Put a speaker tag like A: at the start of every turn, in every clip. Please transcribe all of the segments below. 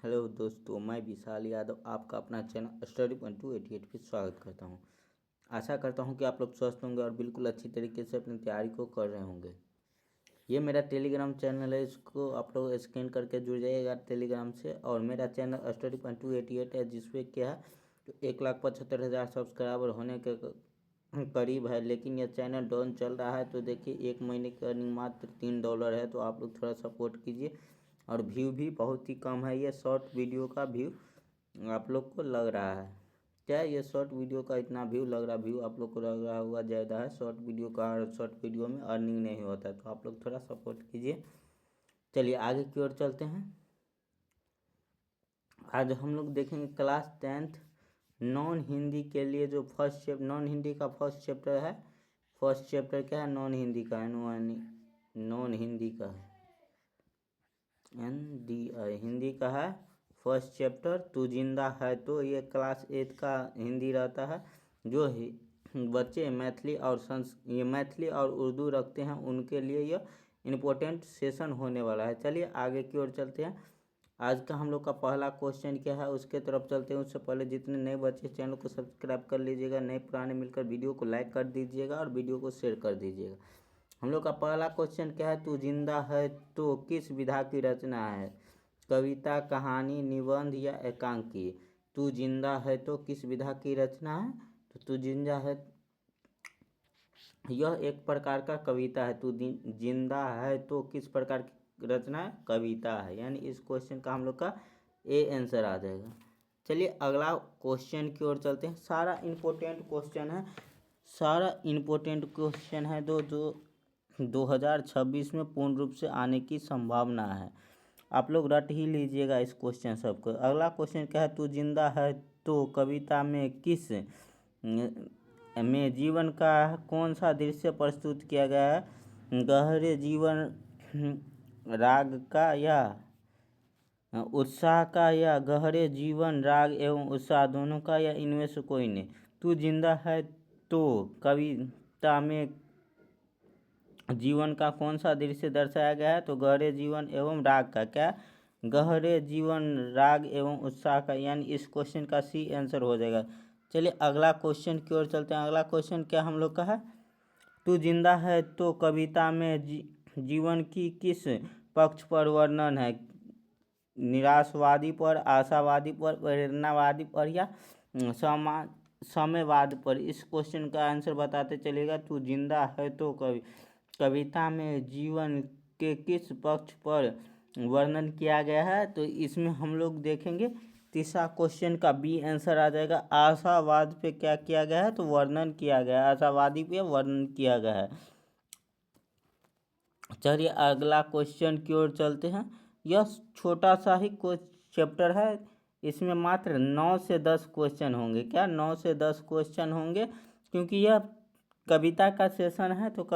A: Hello दोस्तों, मैं विशाल यादव आपका अपना चैनल स्टडी 1288 पे स्वागत करता हूं। आशा करता हूं कि आप लोग स्वस्थ होंगे और बिल्कुल अच्छी तरीके से अपनी तैयारी को कर रहे होंगे। ये मेरा टेलीग्राम चैनल है, इसको आप लोग स्कैन करके जुड़ जाइएगा टेलीग्राम से। और मेरा चैनल स्टडी 1288 है, जिसपे क्या है तो 1,75,000 सब्सक्राइबर होने के करीब है। लेकिन यह चैनल डाउन चल रहा है, तो देखिए 1 महीने की अर्निंग मात्र $3 है। तो आप लोग थोड़ा सपोर्ट कीजिए। और व्यू भी बहुत ही कम है, ये शॉर्ट वीडियो का व्यू आप लोग को लग रहा है क्या? ये शॉर्ट वीडियो का इतना व्यू लग रहा, व्यू आप लोग को लग रहा हुआ ज़्यादा है शॉर्ट वीडियो का। और शॉर्ट वीडियो में अर्निंग नहीं होता है, तो आप लोग थोड़ा सपोर्ट कीजिए। चलिए आगे की ओर चलते हैं। आज हम लोग देखेंगे क्लास 10th नॉन हिंदी के लिए जो नॉन हिंदी का फर्स्ट चैप्टर है। फर्स्ट चैप्टर क्या है? नॉन हिंदी का है। नॉन हिंदी का है, NDI हिंदी का है। फर्स्ट चैप्टर तू जिंदा है। तो ये क्लास 8 का हिंदी रहता है। जो बच्चे मैथिली और उर्दू रखते हैं, उनके लिए यह इम्पोर्टेंट सेशन होने वाला है। चलिए आगे की ओर चलते हैं। आज का हम लोग का पहला क्वेश्चन क्या है, उसके तरफ चलते हैं। उससे पहले जितने नए बच्चे चैनल को सब्सक्राइब कर लीजिएगा, नए पुराने मिलकर वीडियो को लाइक कर दीजिएगा और वीडियो को शेयर कर दीजिएगा। हम लोग का पहला क्वेश्चन क्या है? तू जिंदा है तो किस विधा की रचना है? कविता, कहानी, निबंध या एकांकी? तू जिंदा है तो किस विधा की रचना है? तो तू जिंदा है यह एक प्रकार का कविता है। तू जिंदा है तो किस प्रकार की रचना है? कविता है। यानी इस क्वेश्चन का हम लोग का ए आंसर आ जाएगा। चलिए अगला क्वेश्चन की ओर चलते हैं। सारा इम्पोर्टेंट क्वेश्चन है जो 2026 में पूर्ण रूप से आने की संभावना है। आप लोग रट ही लीजिएगा इस क्वेश्चन सबको। अगला क्वेश्चन क्या है? तू जिंदा है तो कविता में किस में जीवन का कौन सा दृश्य प्रस्तुत किया गया है? गहरे जीवन, राग का या उत्साह का, या गहरे जीवन, राग एवं उत्साह दोनों का, या इनमें से कोई नहीं? तू जिंदा है तो कविता में जीवन का कौन सा दृश्य दर्शाया गया है? तो गहरे जीवन एवं राग का। क्या? गहरे जीवन, राग एवं उत्साह का। यानी इस क्वेश्चन का सी आंसर हो जाएगा। चलिए अगला क्वेश्चन की ओर चलते हैं। अगला क्वेश्चन क्या हम लोग का है? तू जिंदा है तो कविता में जीवन की किस पक्ष पर वर्णन है? निराशवादी पर, आशावादी पर, प्रेरणावादी पर, या साम्यवाद पर? इस क्वेश्चन का आंसर बताते चलेगा। तू जिंदा है तो कविता में जीवन के किस पक्ष पर वर्णन किया गया है? तो इसमें हम लोग देखेंगे तीसरा क्वेश्चन का बी आंसर आ जाएगा। आशावाद पे क्या किया गया है? तो वर्णन किया गया है। आशावादी पे वर्णन किया गया है। चलिए अगला क्वेश्चन की ओर चलते हैं। यह छोटा सा ही चैप्टर है, इसमें मात्र 9 से 10 क्वेश्चन होंगे। क्या? 9 से 10 क्वेश्चन होंगे, क्योंकि यह कविता का सेशन है। तो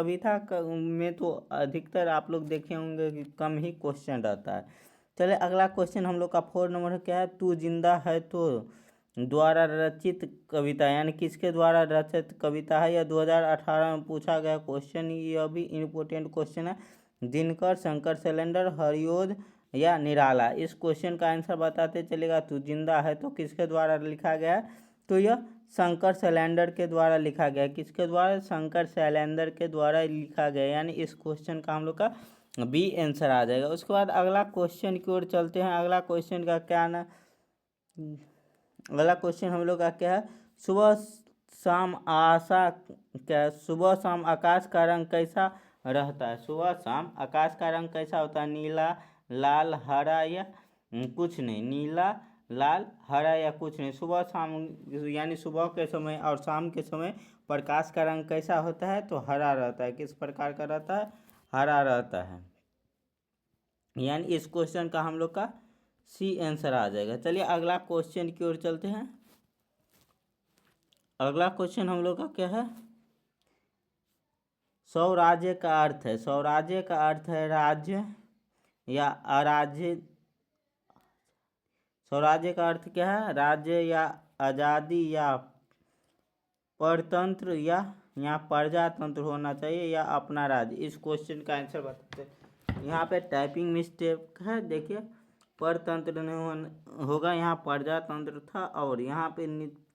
A: में तो अधिकतर आप लोग देखे होंगे कि कम ही क्वेश्चन रहता है। चलिए अगला क्वेश्चन हम लोग का 4 नंबर क्या है? तू जिंदा है तो द्वारा रचित कविता, यानी किसके द्वारा रचित कविता है? यह 2018 में पूछा गया क्वेश्चन। यह भी इम्पोर्टेंट क्वेश्चन है। दिनकर, शंकर सैलेंडर, हरिओद या निराला? इस क्वेश्चन का आंसर बताते चलेगा। तू जिंदा है तो किसके द्वारा लिखा गया है? तो यह शंकर सैलेंडर के द्वारा लिखा गया है। किसके द्वारा? शंकर सैलेंडर के द्वारा लिखा गया। यानी इस क्वेश्चन का हम लोग का बी आंसर आ जाएगा। उसके बाद अगला क्वेश्चन की ओर चलते हैं। अगला क्वेश्चन का क्या ना अगला क्वेश्चन हम लोग का क्या है? सुबह सुबह शाम आकाश का रंग कैसा रहता है? सुबह शाम आकाश का रंग कैसा होता है? नीला, लाल, हरा या कुछ नहीं? नीला, लाल, हरा या कुछ नहीं? सुबह शाम यानी सुबह के समय और शाम के समय प्रकाश का रंग कैसा होता है? तो हरा रहता है। किस प्रकार का रहता है? हरा रहता है। यानी इस क्वेश्चन का हम लोग का सी आंसर आ जाएगा। चलिए अगला क्वेश्चन की ओर चलते हैं। अगला क्वेश्चन हम लोग का क्या है? स्वराज्य का अर्थ है। स्वराज्य का अर्थ है राज्य या अराज्य। स्वराज्य का अर्थ क्या है? राज्य या आज़ादी या परतंत्र, या यहाँ प्रजातंत्र होना चाहिए, या अपना राज्य। इस क्वेश्चन का आंसर बताते हैं। यहाँ पे टाइपिंग मिस्टेक है, देखिए परतंत्र नहीं होगा, यहाँ प्रजातंत्र था। और यहाँ पे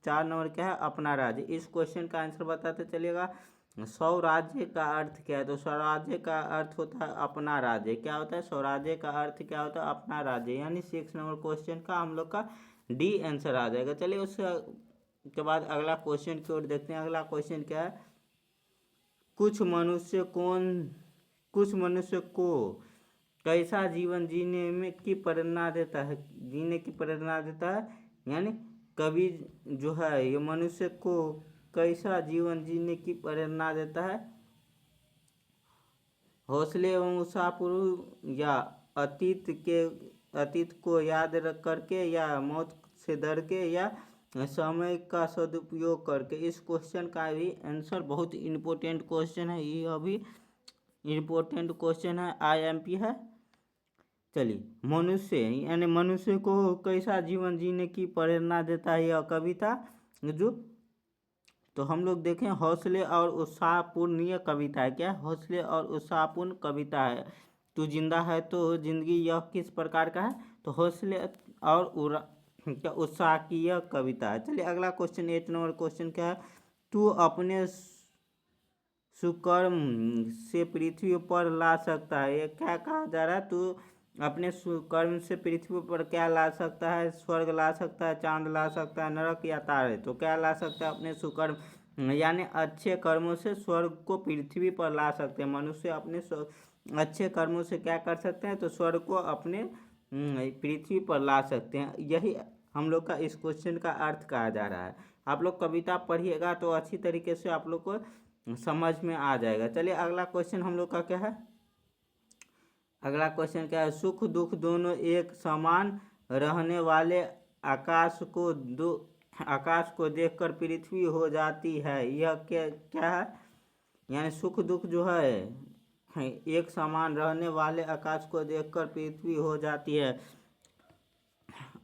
A: 4 नंबर क्या है, अपना राज्य। इस क्वेश्चन का आंसर बताते चलिएगा। स्वराज्य का अर्थ क्या है, तो स्वराज्य का अर्थ होता है अपना राज्य। क्या होता है, स्वराज्य का अर्थ क्या होता है, अपना राज्य। यानी 6 नंबर क्वेश्चन का हम लोग का डी आंसर आ जाएगा। चलिए उसके बाद अगला क्वेश्चन की ओर देखते हैं। अगला क्वेश्चन क्या है, कुछ मनुष्य को कैसा जीवन जीने की प्रेरणा देता है। यानी कवि जो है ये मनुष्य को कैसा जीवन जीने की प्रेरणा देता है। हौसले एवं उत्साहपूर्वक, या अतीत को याद रख करके, या मौत से डर के, या समय का सदुपयोग करके। इस क्वेश्चन का भी आंसर बहुत इम्पोर्टेंट क्वेश्चन है, यह भी इम्पोर्टेंट क्वेश्चन है, IMP है। चलिए, मनुष्य यानी मनुष्य को कैसा जीवन जीने की प्रेरणा देता है यह कविता जो, तो हम लोग देखें हौसले और उत्साहपूर्ण यह कविता है। क्या, हौसले और उत्साहपूर्ण कविता है। तू जिंदा है तो जिंदगी, यह किस प्रकार का है, तो हौसले और उत्साह की यह कविता है। चलिए अगला क्वेश्चन 8 नंबर क्वेश्चन क्या है, तू अपने सुकर्म से पृथ्वी पर ला सकता है। ये क्या कहा जा रहा है, तू अपने सुकर्म से पृथ्वी पर क्या ला सकता है, स्वर्ग ला सकता है, चांद ला सकता है, नरक या तारे। तो क्या ला सकता है, अपने सुकर्म यानी अच्छे कर्मों से स्वर्ग को पृथ्वी पर ला सकते हैं। मनुष्य अपने अच्छे कर्मों से क्या कर सकते हैं, तो स्वर्ग को अपने पृथ्वी पर ला सकते हैं। यही हम लोग का इस क्वेश्चन का अर्थ कहा जा रहा है। आप लोग कविता पढ़िएगा तो अच्छी तरीके से आप लोग को समझ में आ जाएगा। चलिए अगला क्वेश्चन हम लोग का क्या है, अगला क्वेश्चन क्या है, सुख दुख दोनों एक समान रहने वाले आकाश को देखकर पृथ्वी हो जाती है। यह क्या है, यानी सुख दुख जो है एक समान रहने वाले आकाश को देखकर पृथ्वी हो जाती है।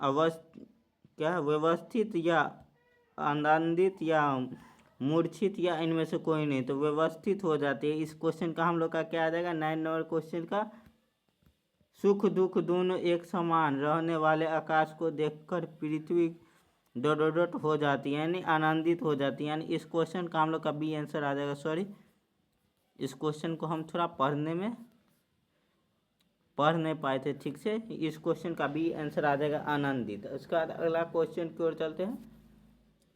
A: क्या है, व्यवस्थित या आनंदित या मूर्छित, या इनमें से कोई नहीं, तो व्यवस्थित हो जाती है। इस क्वेश्चन का हम लोग का क्या आ जाएगा, 9 नंबर क्वेश्चन का, सुख दुख दोनों एक समान रहने वाले आकाश को देखकर पृथ्वी डोडोडोट हो जाती है, यानी आनंदित हो जाती है। यानी इस क्वेश्चन का हम लोग का बी आंसर आ जाएगा। सॉरी, इस क्वेश्चन को हम थोड़ा पढ़ नहीं पाए थे ठीक से। इस क्वेश्चन का बी आंसर आ जाएगा आनंदित। उसके बाद अगला क्वेश्चन की ओर चलते हैं।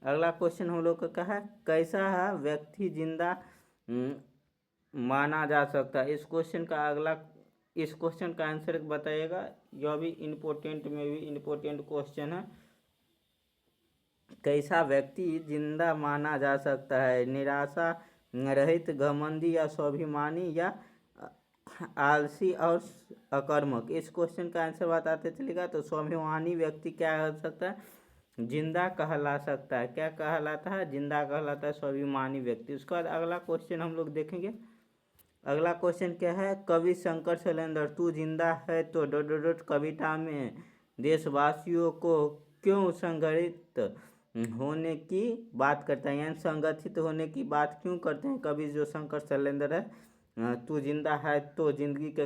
A: अगला क्वेश्चन हम लोग का क्या है, कैसा है व्यक्ति जिंदा माना जा सकता है। इस क्वेश्चन का आंसर बताइएगा। यह भी इम्पोर्टेंट क्वेश्चन है। कैसा व्यक्ति जिंदा माना जा सकता है, निराशा रहित, घमंडी या स्वाभिमानी, या आलसी और अकर्मक। इस क्वेश्चन का आंसर बताते चलेगा। तो स्वाभिमानी व्यक्ति क्या हो सकता है, जिंदा कहला सकता है। क्या कहलाता है, जिंदा कहलाता है स्वाभिमानी व्यक्ति। उसके बाद अगला क्वेश्चन हम लोग देखेंगे। अगला क्वेश्चन क्या है, कवि शंकर शैलेंद्र तू जिंदा है तो डोडोडोट कविता में देशवासियों को क्यों संगठित होने की बात करता है, यानी संगठित होने की बात क्यों करते हैं कवि जो शंकर शैलेंद्र है। तू जिंदा है तो जिंदगी के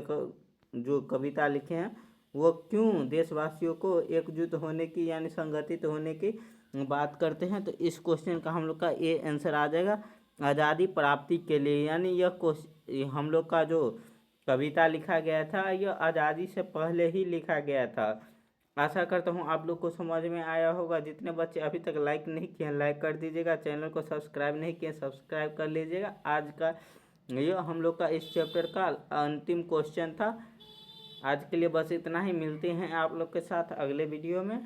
A: जो कविता लिखे हैं वो क्यों देशवासियों को एकजुट होने की यानी संगठित होने की बात करते हैं। तो इस क्वेश्चन का हम लोग का ए आंसर आ जाएगा, आज़ादी प्राप्ति के लिए। यानी यह हम लोग का जो कविता लिखा गया था यह आज़ादी से पहले ही लिखा गया था। आशा करता हूँ आप लोग को समझ में आया होगा। जितने बच्चे अभी तक लाइक नहीं किए लाइक कर दीजिएगा, चैनल को सब्सक्राइब नहीं किए सब्सक्राइब कर लीजिएगा। आज का यह हम लोग का इस चैप्टर का अंतिम क्वेश्चन था। आज के लिए बस इतना ही, मिलते हैं आप लोग के साथ अगले वीडियो में।